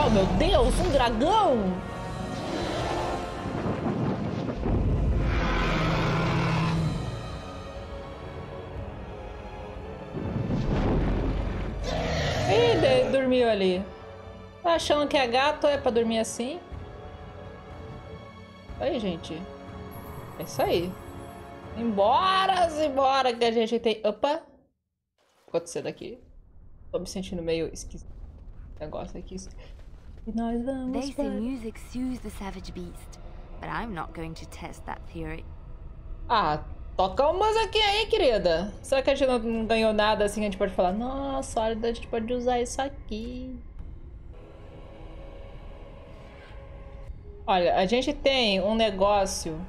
Oh, meu Deus, um dragão! Ih, dormiu ali. Tá achando que é gato, é pra dormir assim? Aí, gente. É isso aí. Embora que a gente tem... Opa! O que aconteceu daqui? Tô me sentindo meio esquisito. Negócio aqui. E nós vamos They say music soothes the savage beast, but I'm not going to test that theory. Ah, toca uma musiquinha aí, querida. Será que a gente não ganhou nada assim? A gente pode falar, nossa, olha, a gente pode usar isso aqui. Olha, a gente tem um negócio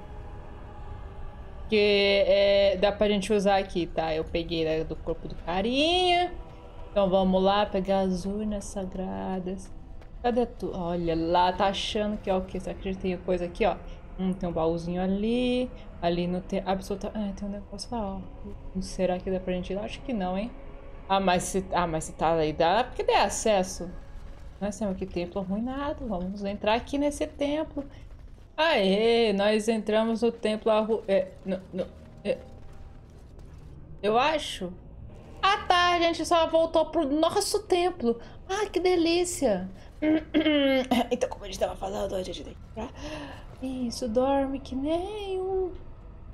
que dá pra gente usar aqui, tá? Eu peguei do corpo do carinha. Então vamos lá pegar as urnas sagradas. Cadê tu? Olha lá, tá achando que é o quê? Será que a gente tem coisa aqui, ó? Tem um baúzinho ali. Ali não tem absolutamente... tem um negócio lá, ó. Será que dá pra gente ir lá? Acho que não, hein? Mas se tá aí, dá porque tem acesso. Nós temos aqui templo arruinado. Vamos entrar aqui nesse templo. Aê, nós entramos no templo eu acho. Ah tá, a gente só voltou pro nosso templo. Ah, que delícia. Então, como a gente tava falando, a gente tem que entrar. Isso, dorme que nem um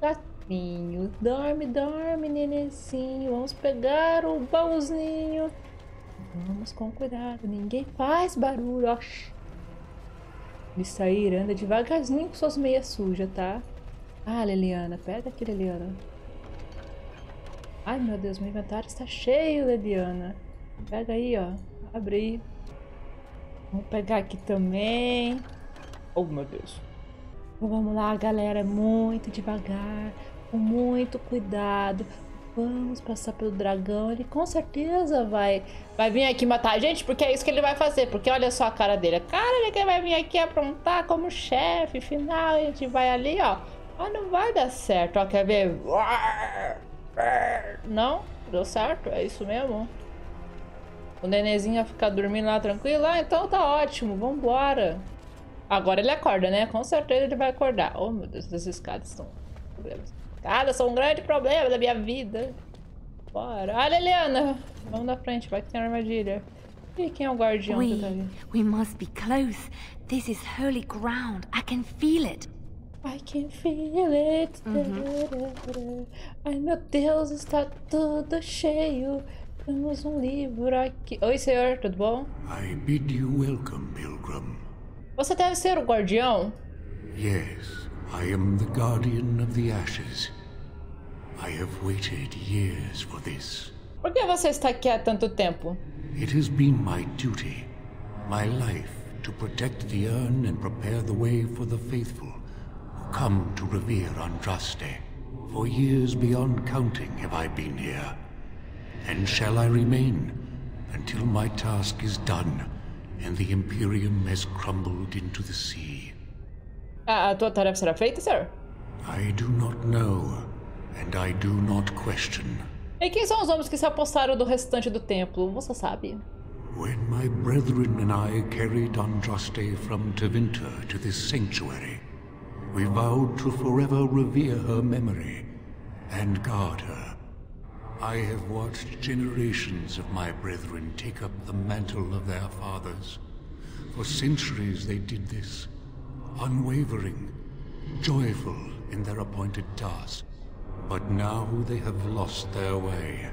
gatinho. Dorme, dorme, nenenzinho. Vamos pegar o baúzinho. Vamos com cuidado, ninguém faz barulho, ó. De sair, anda devagarzinho com suas meias sujas, tá? Ah, Liliana, pega aqui, Liliana. Ai, meu Deus, meu inventário está cheio, Liliana. Pega aí, ó. Abre aí. Vamos pegar aqui também. Oh, meu Deus. Então, vamos lá, galera. Muito devagar, com muito cuidado. Vamos passar pelo dragão. Ele com certeza vai vir aqui matar a gente, porque é isso que ele vai fazer. Porque olha só a cara dele. Cara, ele vai vir aqui aprontar como chefe final. A gente vai ali, ó. Ah, não vai dar certo. Ó, quer ver? Não? Deu certo? É isso mesmo? O nenenzinho vai ficar dormindo lá tranquilo? Ah, então tá ótimo. Vambora. Agora ele acorda, né? Com certeza ele vai acordar. Oh, meu Deus, essas escadas são problemas. Escadas são um grande problema da minha vida. Bora. Ah, Liliana. Vamos na frente, vai que tem armadilha. E quem é o guardião que tá ali? We must be close. This is holy ground. I can feel it. I can feel it. Ai, meu Deus, está tudo cheio. Temos um livro aqui. Oi, senhor, tudo bom? I bid you welcome, pilgrim. Você deve ser o guardião? Yes, I am the guardian of the ashes. I have waited years for this. Por que você está aqui há tanto tempo? It has been my duty, my life, to protect the urn and prepare the way for the faithful who come to revere Andraste. For years beyond counting have I been here, and shall I remain until my task is done and the Imperium has crumbled into the sea. A tua tarefa será feita, sir? I do not know, and I do not question. E quem são os homens que se apossaram do restante do templo? Você sabe? When my brethren and I carried Andraste from Tevinter to this sanctuary, we vowed to forever revere her memory and guard her. I have watched generations of my brethren take up the mantle of their fathers. For centuries they did this, unwavering, joyful in their appointed task. But now they have lost their way.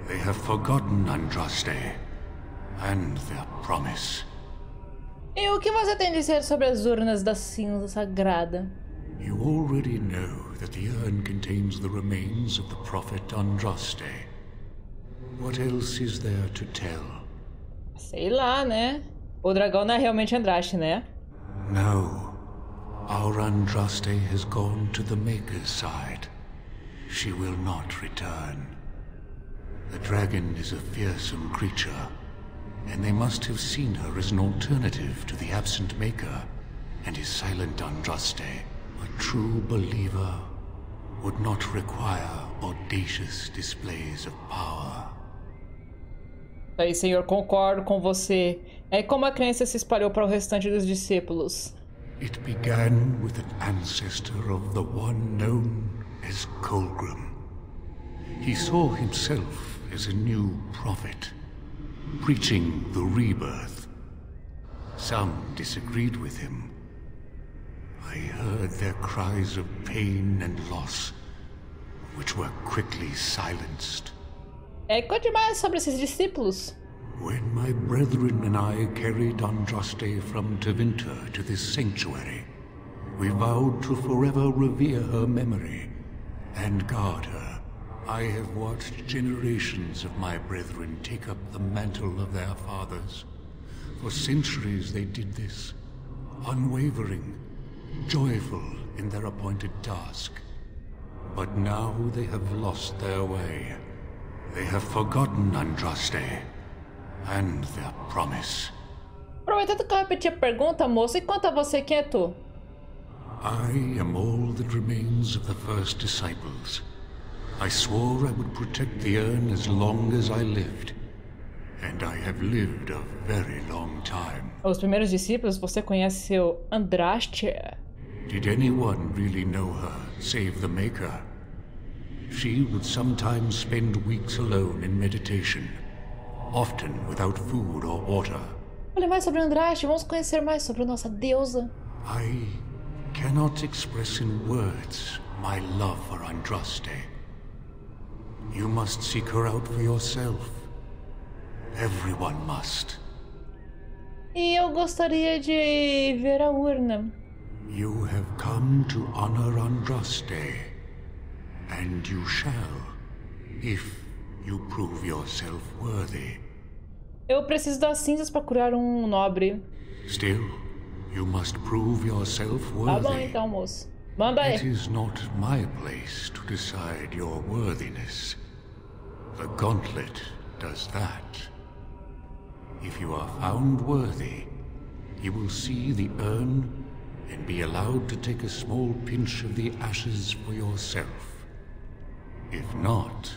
They have forgotten Andraste and their promise. E o que você tem a dizer sobre as urnas da cinza sagrada? You already know that the urn contains the remains of the prophet Andraste. What else is there to tell? Sei lá, né? O dragão não é realmente Andraste, né? No. Our Andraste has gone to the Maker's side. She will not return. The dragon is a fearsome creature, and they must have seen her as an alternative to the absent Maker and his silent Andraste. A true believer would not require audacious displays of power. Aí, Senhor, concordo com você. É como a crença se espalhou para o restante dos discípulos. It began with an ancestor of the one known as Colgrim. He saw himself as a new prophet, preaching the rebirth. Some disagreed with him. I heard their cries of pain and loss, which were quickly silenced. Conte mais sobre esses discípulos. When my brethren and I carried Andraste from Tevinter to this sanctuary, we vowed to forever revere her memory and guard her. I have watched generations of my brethren take up the mantle of their fathers. For centuries they did this, unwavering, joyful in their appointed task. But now they have lost their way. They have forgotten Andraste and their promise. Aproveitando que eu repeti a pergunta, moço, e quanto a você, quem é tu? I am all that remains of the first disciples. I swore I would protect the urn as long as I lived. And I have lived a very long time. Os primeiros discípulos, você conheceu Andraste? Did anyone really know her, save the Maker? She would sometimes spend weeks alone in meditation, often without food or water. Fale mais sobre Andraste, vamos conhecer mais sobre nossa deusa. I cannot express in words my love for Andraste. You must seek her out for yourself. Everyone must. E eu gostaria de ver a urna. You have come to honor Andraste. And you shall, if you prove yourself worthy. Eu preciso das cinzas para curar um nobre. Still, you must prove yourself Tá bom worthy. então, moço. Manda aí. It is not my place to decide your worthiness. The gauntlet does that. If you are found worthy, you will see the urn and be allowed to take a small pinch of the ashes for yourself. If not...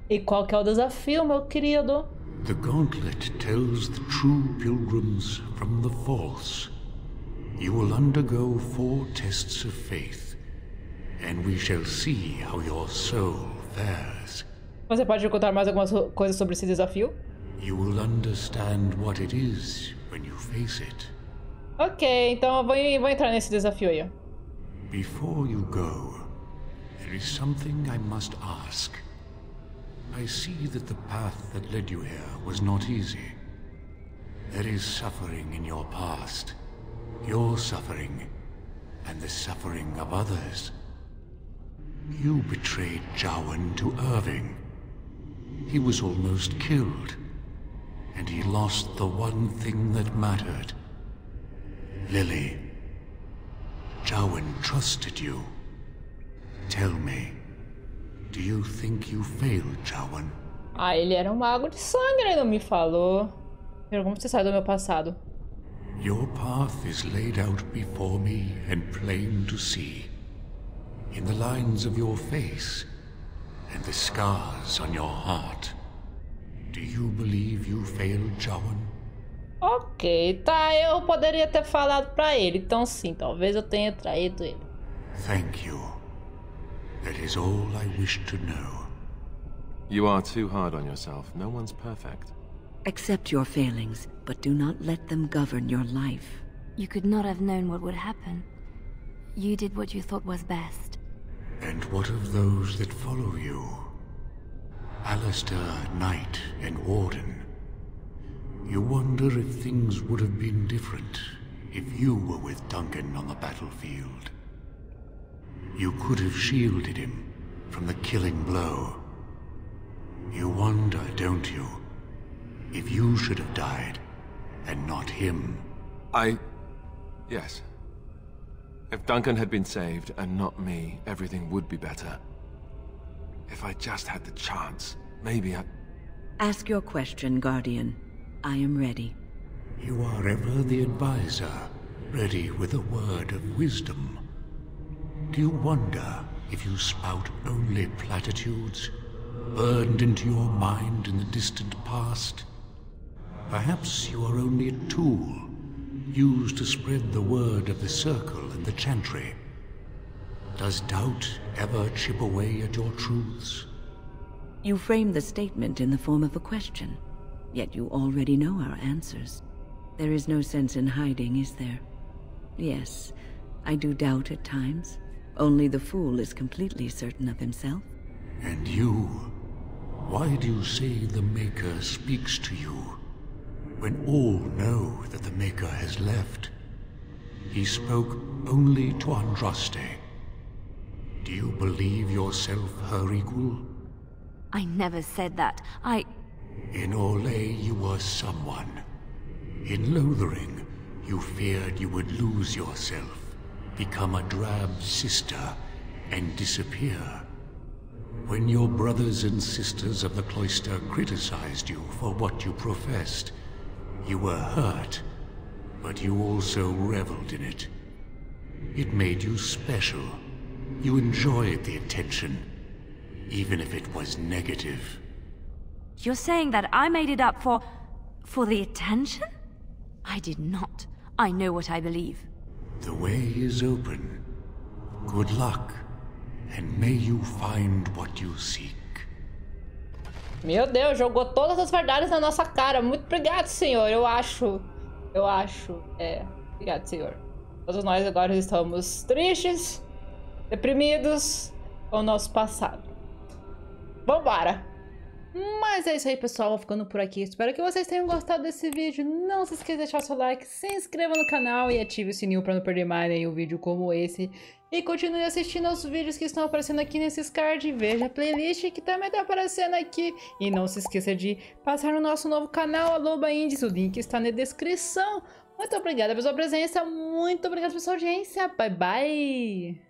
E qual que é o desafio, meu querido? The gauntlet tells the true pilgrims from the false. You will undergo 4 tests of faith, and we shall see how your soul fares. Você pode contar mais algumas coisas sobre esse desafio? You will understand what it is when you face it. Ok, então eu vou entrar nesse desafio aí. Before you go, there is something I must ask. I see that the path that led you here was not easy. There is suffering in your past. Your suffering, and the suffering of others. You betrayed Jowan to Irving. He was almost killed, and he lost the one thing that mattered. Lily, Jowan trusted you. Tell me, do you think you failed, Jowan? Ah, ele era um mago de sangue, ele não me falou. Como você sabe do meu passado? Your path is laid out before me and plain to see. In the lines of your face and the scars on your heart. Do you believe you failed, Jowan? Ok, tá, eu poderia ter falado pra ele, então sim, talvez eu tenha traído ele. Thank you. That is all I wish to know. You are too hard on yourself. No one's perfect. Accept your failings, but do not let them govern your life. You could not have known what would happen. You did what you thought was best. And what of those that follow you? Alistair, Knight, and Warden. You wonder if things would have been different if you were with Duncan on the battlefield. You could have shielded him from the killing blow. You wonder, don't you, if you should have died and not him? Yes. If Duncan had been saved and not me, everything would be better. If I just had the chance, maybe I... Ask your question, Guardian. I am ready. You are ever the advisor, ready with a word of wisdom. Do you wonder if you spout only platitudes, burned into your mind in the distant past? Perhaps you are only a tool, used to spread the word of the circle and the chantry. Does doubt ever chip away at your truths? You frame the statement in the form of a question, yet you already know our answers. There is no sense in hiding, is there? Yes, I do doubt at times. Only the fool is completely certain of himself. And you? Why do you say the Maker speaks to you, when all know that the Maker has left? He spoke only to Andraste. Do you believe yourself her equal? I never said that. In Orlais you were someone. In Lothering, you feared you would lose yourself, become a drab sister, and disappear. When your brothers and sisters of the cloister criticized you for what you professed, you were hurt, but you also reveled in it. It made you special. You enjoyed the attention, even if it was negative. You're saying that I made it up for the attention? I did not. I know what I believe. The way is open. Good luck, and may you find what you seek. Meu Deus, jogou todas as verdades na nossa cara. Muito obrigado, senhor. Eu acho. Obrigado, senhor. Todos nós agora estamos tristes, deprimidos com o nosso passado. Vambora! Mas é isso aí, pessoal. Vou ficando por aqui. Espero que vocês tenham gostado desse vídeo. Não se esqueça de deixar seu like, se inscreva no canal e ative o sininho para não perder mais nenhum vídeo como esse. E continue assistindo aos vídeos que estão aparecendo aqui nesses cards. Veja a playlist que também está aparecendo aqui. E não se esqueça de passar no nosso novo canal, Aloba Games. O link está na descrição. Muito obrigada pela sua presença. Muito obrigada pela sua audiência. Bye, bye!